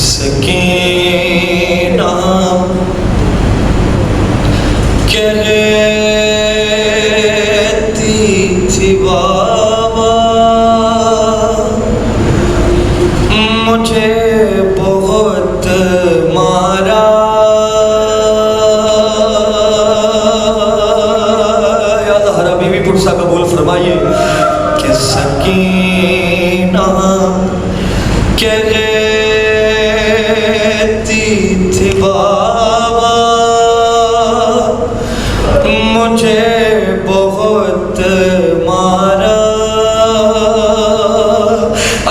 सकीना कहती थी बाबा मुझे बहुत मारा, या ज़हरा बीवी पुरसा कबूल फरमाइए कि सकीना कहती थी बाबा मुझे बहुत मारा।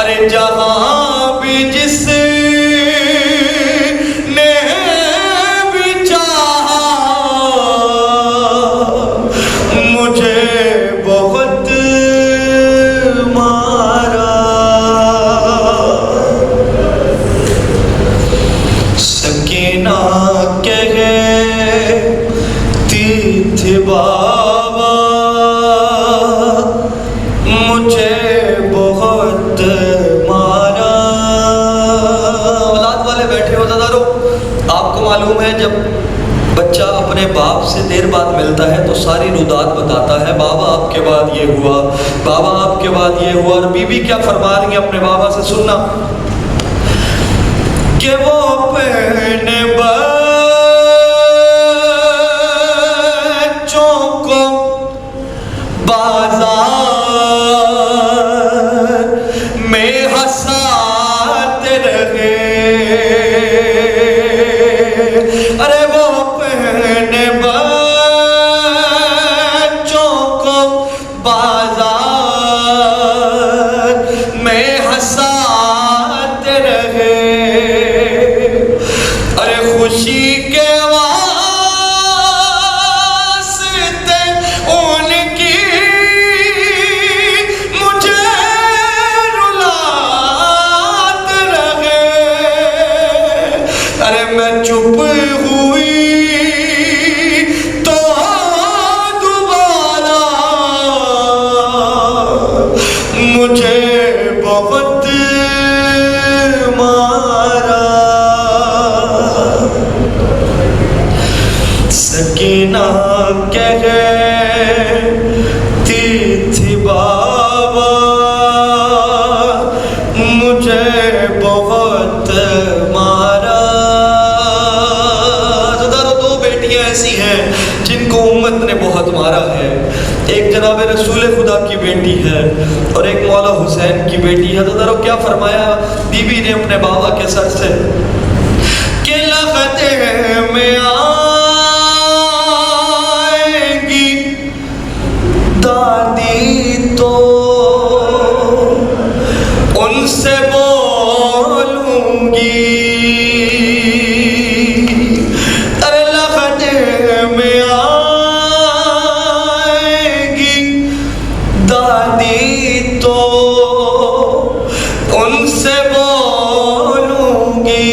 अरे जहां भी जिसने भी चाहा मुझे बहुत मारा। सकीना कहती थी बाबा मुझे बहुत मारा। औलाद वाले बैठे हो दादारो, आपको मालूम है जब बच्चा अपने बाप से देर बाद मिलता है तो सारी रुदात बताता है, बाबा आपके बाद ये हुआ, बाबा आपके बाद ये हुआ। और बीबी क्या फरमा रही है अपने बाबा से, सुनना कि वो अपने बच्चों को बाजार में हंसाते रहे। अरे वो अपने बच्चों को बाजार में हंसाते रहे। अरे खुशी के वास्ते उनकी मुझे रुलाते रहे। अरे मैं चुप हुई तो दोबारा मुझे बहुत मारा। सकीना कहती थी बाबा मुझे बहुत मारा। दो बेटियां ऐसी हैं जिनको उम्मत ने बहुत मारा है। एक जनाब रसूल खुदा की बेटी है और एक मौला हुसैन की बेटी है। तो दरो क्या फरमाया बीबी ने अपने बाबा के सर से कि लगते में आएगी दादी तो उनसे बोलूंगी। अरे लगते में आएगी दादी तो उनसे बोलूंगी।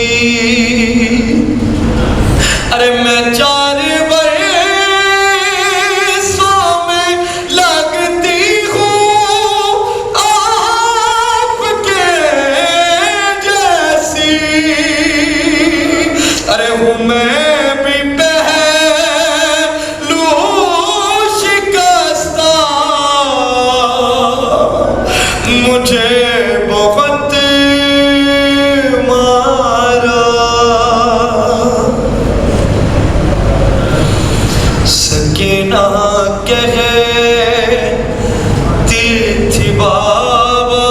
अरे मैं 4 बरसों में लगती हूँ आपके जैसी। अरे हूँ मैं भी पहलू शिकस्ता मुझे बहुत मारा। सकीना कहती थी बाबा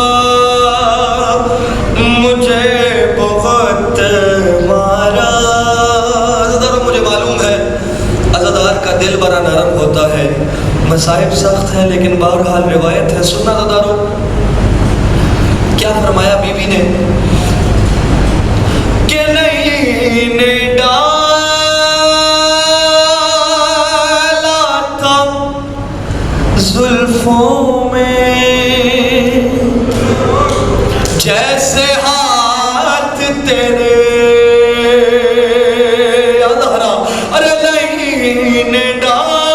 मुझे बहुत मारा। मुझे मालूम है अज़ादार का दिल बड़ा नरम होता है, मसाइब सख्त है लेकिन बहरहाल रिवायत है। सुनना दादारो क्या फरमाया बीबी ने कि नहीं ने डाला था जुल्फों में जैसे हाथ तेरे। अरे नहीं ने डाला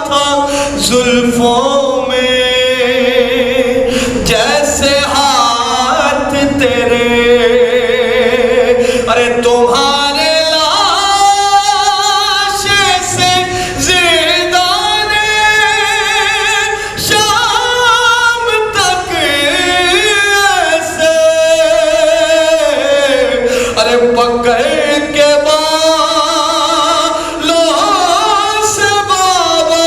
था जुल्फों में जैसे हाथ तेरे। रे, अरे तुम्हारे लाश से जिंदा ने शाम तक ऐसे, अरे पकड़ के बालों से बाबा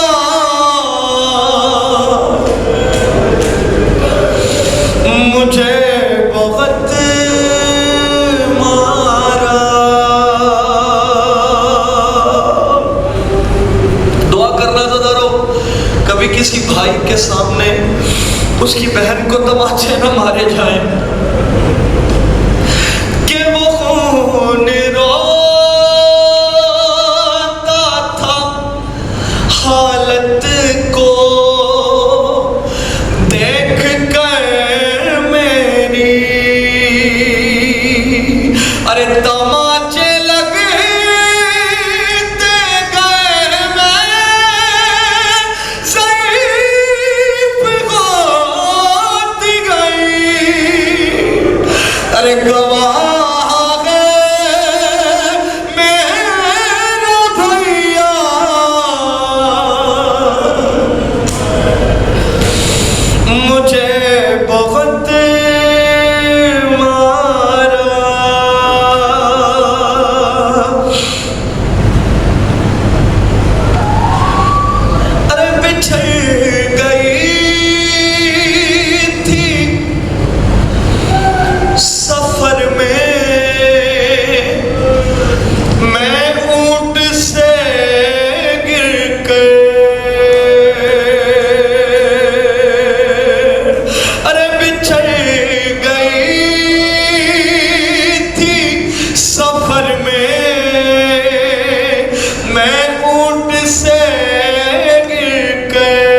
मुझे बहुत मारा। दुआ करना ज़रा कभी किसी भाई के सामने उसकी बहन को तमाचे न मारे जाए कि वो खून रोता था हालत को देख कर मेरी, अरे तमाचे लगते गए मैं ज़ईफ़ होती गई, अरे गवाह है मेरा भैया मुझे बहुत मारा। अरे बिछड़ गई थी सफर में मैं ऊंट से गिर कर, अरे बिछड़ गई थी सफर में मैं ऊंट से गिर कर,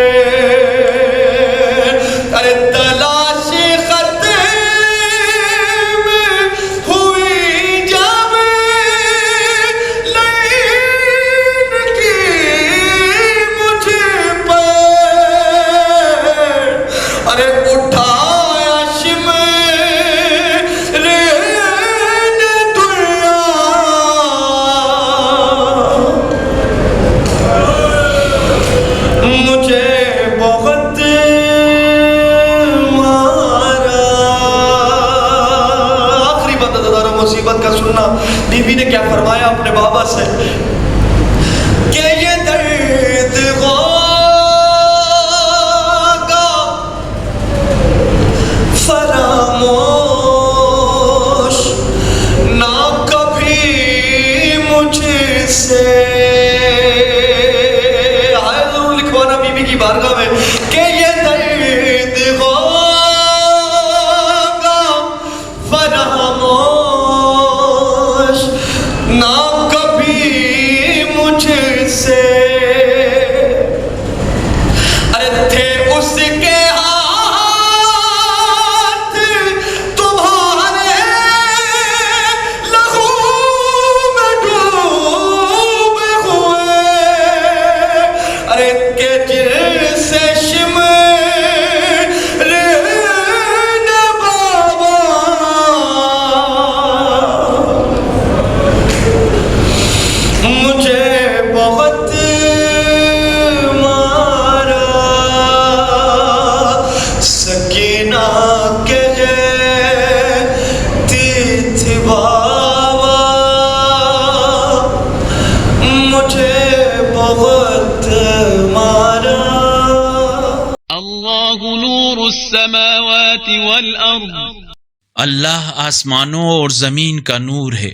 अरे तलाशी खत में हुई जब लाइन की मुझे पर, अरे उठाया शिमरे ने दुनिया मुझे बहुत मारा। आखिरी बात ज़रा मुसीबत का सुनना, बीबी ने क्या फरमाया अपने बाबा से कि ये दर्द होगा फरामोश ना कभी मुझसे, आए जरूर लिखवाना बीबी की बारगाह में कि ये दर्द होगा फरामोश ना कभी मुझसे, अरे थे उसके हाथ तुम्हारे लहू में डूबे हुए, अरे के जिनसे शिमरे ने बाबा मुझे बहुत मारा। सकीना के तीथ बाबा मुझे बहुत मारा। अल्लाहु नूरुस्समावाति वल अर्द, अल्लाह आसमानों और जमीन का नूर है।